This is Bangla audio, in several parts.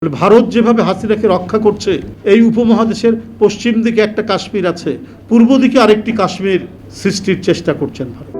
ভারত যেভাবে হাসিনাকে রক্ষা করছে, এই উপমহাদেশের পশ্চিম দিকে একটা কাশ্মীর আছে, পূর্ব দিকে আরেকটি কাশ্মীর সৃষ্টির চেষ্টা করছেন ভারত।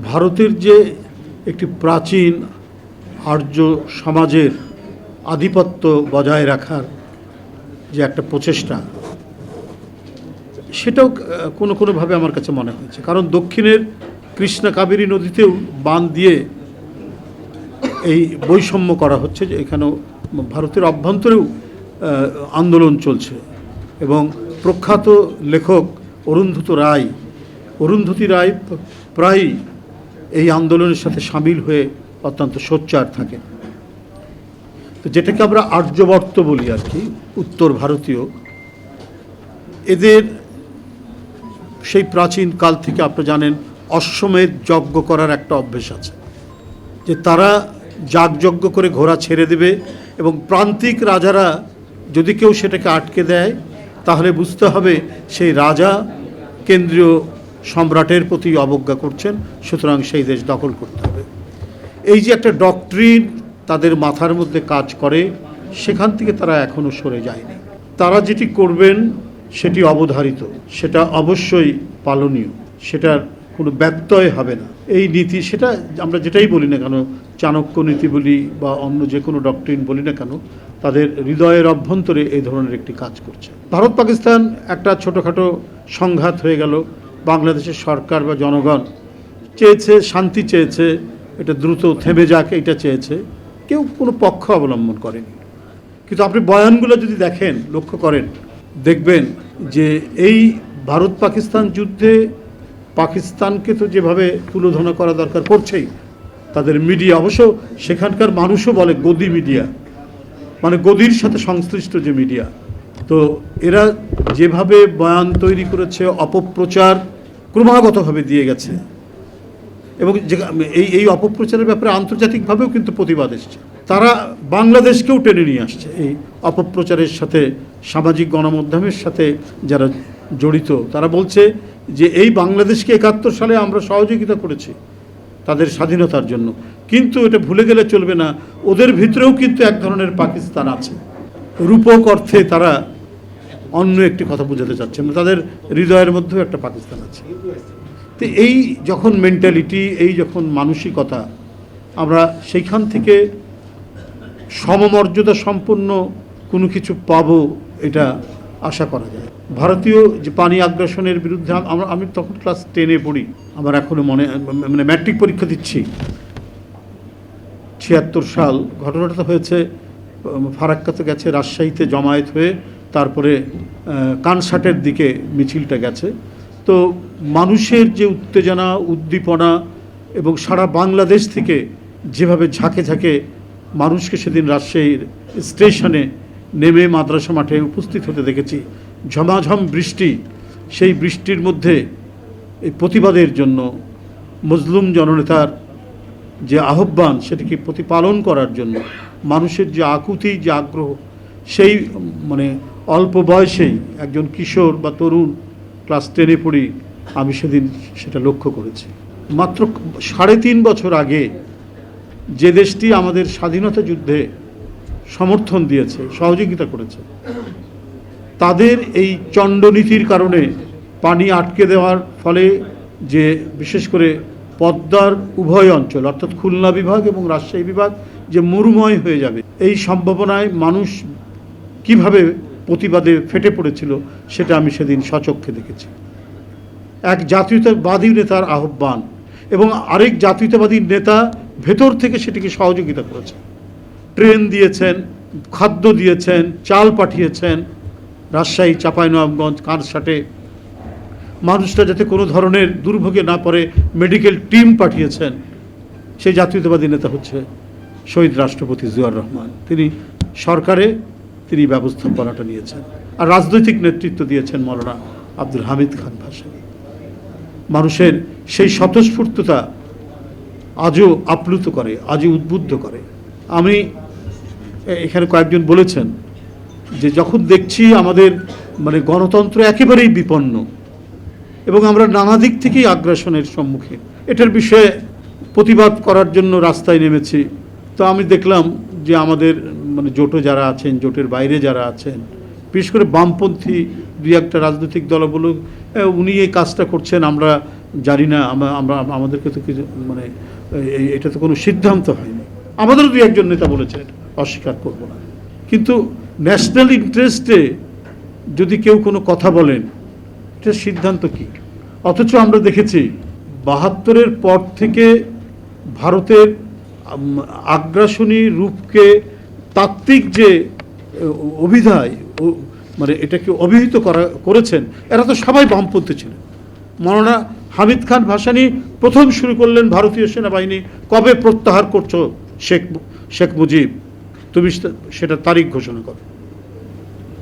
ভারতের যে একটি প্রাচীন আর্য সমাজের আধিপত্য বজায় রাখার যে একটা প্রচেষ্টা, সেটাও কোনোভাবে আমার কাছে মনে হয়েছে। কারণ দক্ষিণের কৃষ্ণা কাবেরী নদীতেও বাঁধ দিয়ে এই বৈষম্য করা হচ্ছে, যে এখানেও ভারতের অভ্যন্তরেও আন্দোলন চলছে। এবং প্রখ্যাত লেখক অরুন্ধতী রায় প্রায়ই এই আন্দোলনের সাথে সামিল হয়ে অত্যন্ত সোচ্চার থাকেন। তো যেটাকে আমরা আর্যবর্ত বলি আর কি, উত্তর ভারতীয়, এদের সেই প্রাচীন কাল থেকে আপনারা জানেন অশ্বমেধ যজ্ঞ করার একটা অভ্যেস আছে, যে তারা যাগযজ্ঞ করে ঘোড়া ছেড়ে দেবে এবং প্রান্তিক রাজারা যদি কেউ সেটাকে আটকে দেয়, তাহলে বুঝতে হবে সেই রাজা কেন্দ্রীয় সম্রাটের প্রতি অবজ্ঞা করছেন, সুতরাং সেই দেশ দখল করতে হবে। এই যে একটা ডক্ট্রিন তাদের মাথার মধ্যে কাজ করে, সেখান থেকে তারা এখনও সরে যায়নি। তারা যেটি করবেন সেটি অবধারিত, সেটা অবশ্যই পালনীয়, সেটার কোনো ব্যত্যয় হবে না। এই নীতি, সেটা আমরা যেটাই বলি না কেন, চাণক্য নীতি বলি বা অন্য যে কোনো ডক্ট্রিন বলি না কেন, তাদের হৃদয়ের অভ্যন্তরে এই ধরনের একটি কাজ করছে। ভারত পাকিস্তান একটা ছোটোখাটো সংঘাত হয়ে গেল, বাংলাদেশের সরকার বা জনগণ চেয়েছে, শান্তি চেয়েছে, এটা দ্রুত থেমে যাক, এটা চেয়েছে, কেউ কোনো পক্ষ অবলম্বন করেনি। কিন্তু আপনি বয়ানগুলো যদি দেখেন, লক্ষ্য করেন, দেখবেন যে এই ভারত পাকিস্তান যুদ্ধে পাকিস্তানকে তো যেভাবে তুলোধনা করা দরকার করছেই, তাদের মিডিয়া, অবশ্য সেখানকার মানুষও বলে গদি মিডিয়া, মানে গদির সাথে সংশ্লিষ্ট যে মিডিয়া, তো এরা যেভাবে বয়ান তৈরি করেছে, অপপ্রচার ক্রমাগতভাবে দিয়ে গেছে, এবং এই অপপ্রচারের ব্যাপারে আন্তর্জাতিকভাবেও কিন্তু প্রতিবাদ এসছে। তারা বাংলাদেশকেও টেনে নিয়ে আসছে এই অপপ্রচারের সাথে। সামাজিক গণমাধ্যমের সাথে যারা জড়িত, তারা বলছে যে এই বাংলাদেশকে ৭১ সালে আমরা সহযোগিতা করেছি তাদের স্বাধীনতার জন্য, কিন্তু এটা ভুলে গেলে চলবে না, ওদের ভিতরেও কিন্তু এক ধরনের পাকিস্তান আছে। রূপক অর্থে তারা অন্য একটি কথা বোঝাতে চাচ্ছেন, তাদের হৃদয়ের মধ্যেও একটা পাকিস্তান আছে। তো এই যখন মেন্টালিটি, এই যখন মানসিকতা, আমরা সেইখান থেকে সমমর্যাদা সম্পন্ন কোনো কিছু পাবো, এটা আশা করা যায়। ভারতীয় যে পানি আগ্রাসনের বিরুদ্ধে আমি তখন ক্লাস 10-এ পড়ি, আমার এখনও মানে ম্যাট্রিক পরীক্ষা দিচ্ছি, ৭৬ সাল। ঘটনাটা তো হয়েছে ফারাক্কাতে গেছে, রাজশাহীতে জমায়েত হয়ে তারপরে কানসাটের দিকে মিছিলটা গেছে। তো মানুষের যে উত্তেজনা, উদ্দীপনা, এবং সারা বাংলাদেশ থেকে যেভাবে ঝাঁকে ঝাঁকে মানুষকে সেদিন রাজশাহীর স্টেশনে নেমে মাদ্রাসা মাঠে উপস্থিত হতে দেখেছি, ঝমাঝম বৃষ্টি, সেই বৃষ্টির মধ্যে এই প্রতিবাদের জন্য মজলুম জননেতার যে আহ্বান, সেটিকে প্রতিপালন করার জন্য মানুষের যে আকুতি, যে আগ্রহ, সেই মানে অল্প বয়সেই একজন কিশোর বা তরুণ, ক্লাস 10-এ পড়ি, আমি সেদিন সেটা লক্ষ্য করেছি। মাত্র ৩.৫ বছর আগে যে দেশটি আমাদের স্বাধীনতা যুদ্ধে সমর্থন দিয়েছে, সহযোগিতা করেছে, তাদের এই চণ্ডনীতির কারণে পানি আটকে দেওয়ার ফলে যে বিশেষ করে পদ্মার উভয় অঞ্চল, অর্থাৎ খুলনা বিভাগ এবং রাজশাহী বিভাগ যে মরুময় হয়ে যাবে, এই সম্ভাবনায় মানুষ কিভাবে প্রতিবাদে ফেটে পড়েছিল, সেটা আমি সেদিন স্বচক্ষে দেখেছি। এক জাতীয়তাবাদী নেতার আহ্বান এবং আরেক জাতীয়তাবাদী নেতা ভেতর থেকে সেটিকে সহযোগিতা করেছেন, ট্রেন দিয়েছেন, খাদ্য দিয়েছেন, চাল পাঠিয়েছেন, রাজশাহী, চাঁপাইনবাবগঞ্জ, কানসাটে মানুষটা যাতে কোনো ধরনের দুর্ভোগে না পড়ে মেডিকেল টিম পাঠিয়েছেন। সেই জাতীয়তাবাদী নেতা হচ্ছে শহীদ রাষ্ট্রপতি জিয়াউর রহমান। তিনি সরকারে ব্যবস্থাপনাটা নিয়েছেন, আর রাজনৈতিক নেতৃত্ব দিয়েছেন মৌলানা আব্দুল হামিদ খান ভাসানী। মানুষের সেই স্বতঃস্ফূর্ততা আজও আপ্লুত করে, আজও উদ্বুদ্ধ করে। আমি এখানে কয়েকজন বলেছেন যে যখন দেখছি আমাদের মানে গণতন্ত্র একেবারেই বিপন্ন এবং আমরা নানা দিক থেকেই আগ্রাসনের সম্মুখীন, এটার বিষয়ে প্রতিবাদ করার জন্য রাস্তায় নেমেছি, তো আমি দেখলাম যে আমাদের মানে জোটে যারা আছেন, জোটের বাইরে যারা আছেন, বিশেষ করে বামপন্থী দুই একটা রাজনৈতিক দল বলো উনি এই কাজটা করছেন, আমরা জানি না, আমরা আমাদেরকে তো কিছু মানে এটা তো কোনো সিদ্ধান্ত হয়নি। আমাদেরও দুই একজন নেতা বলেছেন, অস্বীকার করব না, কিন্তু ন্যাশনাল ইন্টারেস্টে যদি কেউ কোনো কথা বলেন, এটা সিদ্ধান্ত কি? অথচ আমরা দেখেছি ৭২-এর পর থেকে ভারতের আগ্রাসনী রূপকে তাত্ত্বিক যে অভিধায় মানে এটাকে অভিহিত করেছেন, এরা তো সবাই বামপন্থী ছিলেন। মৌলানা হামিদ খান ভাসানী প্রথম শুরু করলেন ভারতীয় সেনাবাহিনী কবে প্রত্যাহার করছো শেখ মুজিব, তুমি সেটা তারিখ ঘোষণা করো।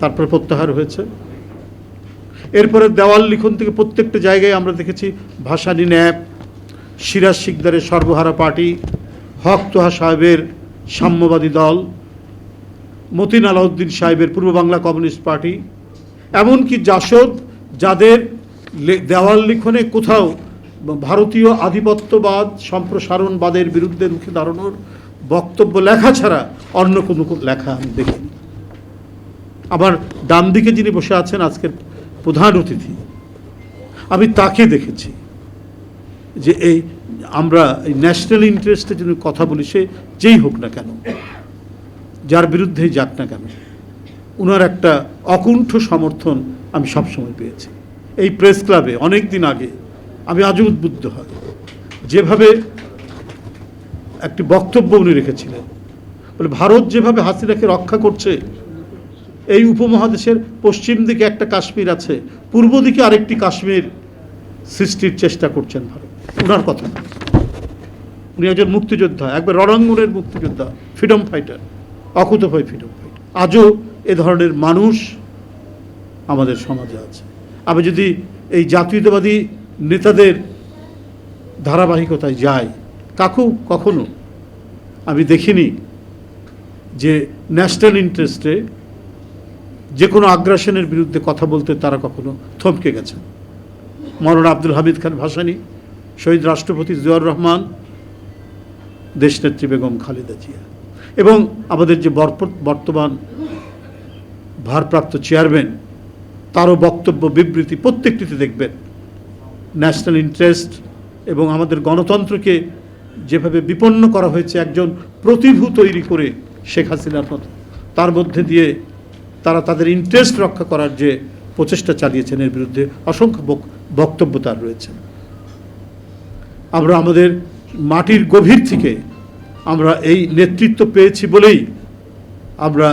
তারপরে প্রত্যাহার হয়েছে। এরপরে দেওয়াল লিখন থেকে প্রত্যেকটা জায়গায় আমরা দেখেছি ভাসানী ন্যাপ, সিরাজ শিকদারের সর্বহারা পার্টি, হক তোহা সাহেবের সাম্যবাদী দল, মতিন আলাউদ্দিন সাহেবের পূর্ব বাংলা কমিউনিস্ট পার্টি, এমনকি জাসদ, যাদের দেওয়াল লিখনে কোথাও ভারতীয় আধিপত্যবাদ সম্প্রসারণবাদের বিরুদ্ধে রুখে দাঁড়ানোর বক্তব্য লেখা ছাড়া অন্য কোনো লেখা আমি দেখিনি। আবার ডান দিকে যিনি বসে আছেন আজকের প্রধান অতিথি, আমি তাকে দেখেছি যে এই আমরা এই ন্যাশনাল ইন্টারেস্টে যদি কথা বলি, সে যেই হোক না কেন, যার বিরুদ্ধেই যাক না কেন, ওনার একটা অকুণ্ঠ সমর্থন আমি সবসময় পেয়েছি। এই প্রেস ক্লাবে অনেক দিন আগে আমি আজও উদ্বুদ্ধ হই, যেভাবে একটি বক্তব্য উনি রেখেছিলেন, বলে ভারত যেভাবে হাসিনাকে রক্ষা করছে, এই উপমহাদেশের পশ্চিম দিকে একটা কাশ্মীর আছে, পূর্ব দিকে আরেকটি কাশ্মীর সৃষ্টির চেষ্টা করছেন ভারত। ওনার কথা, উনি একজন মুক্তিযোদ্ধা, একবার রণাঙ্গনের মুক্তিযোদ্ধা, ফ্রিডম ফাইটার, অকুতোভয় ফ্রিডম ফাইটার। আজও এ ধরনের মানুষ আমাদের সমাজে আছে। আমি যদি এই জাতীয়তাবাদী নেতাদের ধারাবাহিকতায় যাই, কখনো আমি দেখিনি যে ন্যাশনাল ইন্টারেস্টে যে কোনো আগ্রাসনের বিরুদ্ধে কথা বলতে তারা কখনো থমকে গেছেন। মৌলানা আব্দুল হামিদ খান ভাসানী, শহীদ রাষ্ট্রপতি জিয়াউর রহমান, দেশনেত্রী বেগম খালেদা জিয়া, এবং আমাদের যে বর্তমান ভারপ্রাপ্ত চেয়ারম্যান, তারও বক্তব্য বিবৃতি প্রত্যেকটিতে দেখবেন ন্যাশনাল ইন্টারেস্ট এবং আমাদের গণতন্ত্রকে যেভাবে বিপন্ন করা হয়েছে একজন প্রতিভূ তৈরি করে শেখ হাসিনার মতো, তার মধ্যে দিয়ে তারা তাদের ইন্টারেস্ট রক্ষা করার যে প্রচেষ্টা চালিয়েছেন, এর বিরুদ্ধে অসংখ্য বক্তব্য তার রয়েছে। আমরা আমাদের মাটির গভীর থেকে আমরা এই নেতৃত্ব পেয়েছি বলেই আমরা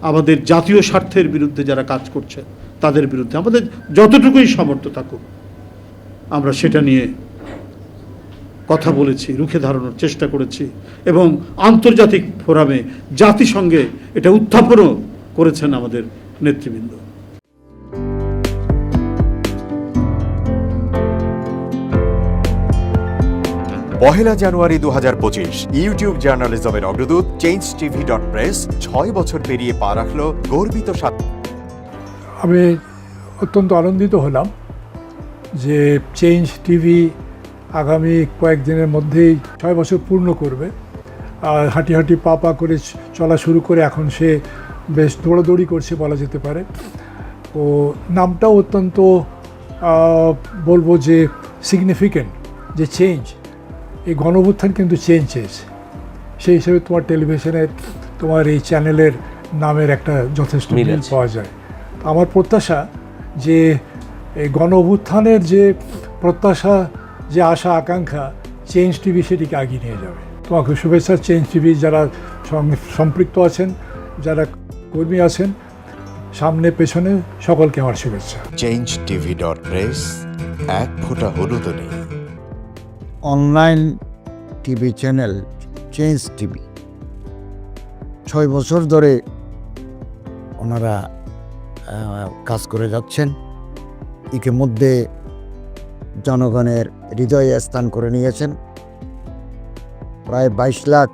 আমাদের জাতীয় স্বার্থের বিরুদ্ধে যারা কাজ করছে তাদের বিরুদ্ধে আমাদের যতটুকুই সামর্থ্য থাকুক, আমরা সেটা নিয়ে কথা বলেছি, রুখে দাঁড়ানোর চেষ্টা করেছি, এবং আন্তর্জাতিক ফোরামে জাতিসংঘে এটা উত্থাপনও করেছেন আমাদের নেতৃবৃন্দ। পহেলা জানুয়ারি 2025 ইউটিউব জার্নালিজমের অগ্রদূত changetv.press 6 বছর পেরিয়ে পা রাখল গর্বিত আমি অত্যন্ত আনন্দিত হলাম যে চেঞ্জ টিভি আগামী কয়েকদিনের মধ্যেই 6 বছর পূর্ণ করবে। আর হাঁটি হাঁটি পা পা করে চলা শুরু করে এখন সে বেশ দৌড়াদৌড়ি করছে বলা যেতে পারে। ও নামটাও অত্যন্ত বলবো যে সিগনিফিক্যান্ট, যে চেঞ্জ, এই গণঅভ্যুত্থান কিন্তু চেঞ্জ চেয়েছে। সেই হিসেবে তোমার টেলিভিশনের, তোমার এই চ্যানেলের নামের একটা যথেষ্ট মিল পাওয়া যায়। আমার প্রত্যাশা যে এই গণঅভ্যুত্থানের যে প্রত্যাশা, যে আশা আকাঙ্ক্ষা, চেঞ্জ টিভি সেটিকে এগিয়ে নিয়ে যাবে। তোমাকে শুভেচ্ছা। চেঞ্জ টিভি যারা সম্পৃক্ত আছেন, যারা কর্মী আছেন, সামনে পেছনে সকলকে আমার শুভেচ্ছা। changetv.press এক ফোঁটা হলুদও নেই। Online TV channel change TV 6 বছর ধরে ওনারা কাজ করে যাচ্ছেন। ইতিমধ্যে জনগণের হৃদয়ে স্থান করে নিয়েছেন। প্রায় 22 লাখ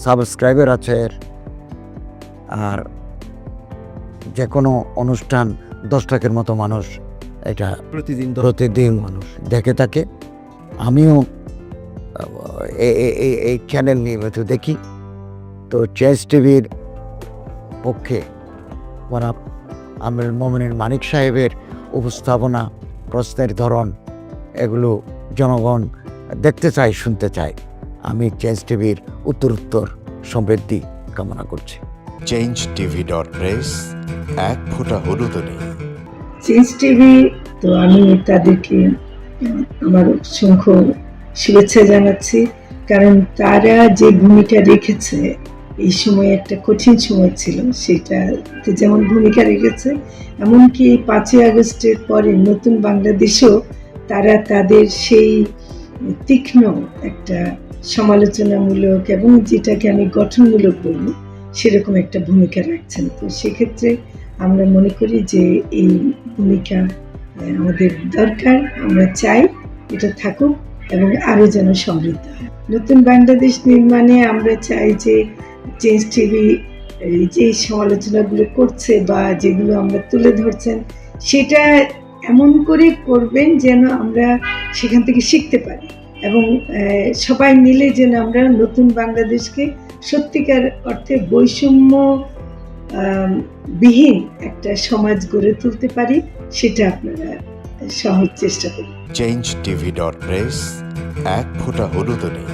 সাবস্ক্রাইবার আছে। আর যে কোনো অনুষ্ঠান 10 লাখের মতো মানুষ এটা প্রতিদিন মানুষ দেখে থাকে। আমিও এই চ্যানেল নিয়মিত দেখি। তো চেঞ্জ টিভির পক্ষে আমিরুল মোমিনীন মানিক সাহেবের উপস্থাপনা, প্রশ্নের ধরন, এগুলো জনগণ দেখতে চায়, শুনতে চায়। আমি চেঞ্জ টিভির উত্তরোত্তর সমৃদ্ধি কামনা করছি। changetv.press, এক ফোঁটা হলুদও নেই। চেঞ্জ টিভি, তো আমি তাদেরকে আমার অসংখ্য শুভেচ্ছা জানাচ্ছি, কারণ তারা যে ভূমিকা রেখেছে এই সময়, একটা কঠিন সময় ছিল, সেটাতে যেমন ভূমিকা রেখেছে, এমনকি 5ই আগস্টের পরে নতুন বাংলাদেশেও তারা তাদের সেই তীক্ষ্ণ একটা সমালোচনামূলক এবং যেটাকে আমি গঠনমূলক বলব সেরকম একটা ভূমিকা রাখছেন। তো সেক্ষেত্রে আমরা মনে করি যে এই ভূমিকা আমাদের দরকার, আমরা চাই এটা থাকুক এবং আরও যেন সমৃদ্ধ হয়। নতুন বাংলাদেশ নির্মাণে আমরা চাই যে চেঞ্জ টিভি যে সমালোচনাগুলো করছে বা যেগুলো আমরা তুলে ধরছেন, সেটা এমন করে করবেন যেন আমরা সেখান থেকে শিখতে পারি এবং সবাই মিলে যেন আমরা নতুন বাংলাদেশকে সত্যিকার অর্থে বৈষম্য বিহীন একটা সমাজ গড়ে তুলতে পারি, সেটা আপনারা সহজ চেষ্টা করুন। changetv.press, এক ফোঁটা হলুদও নেই।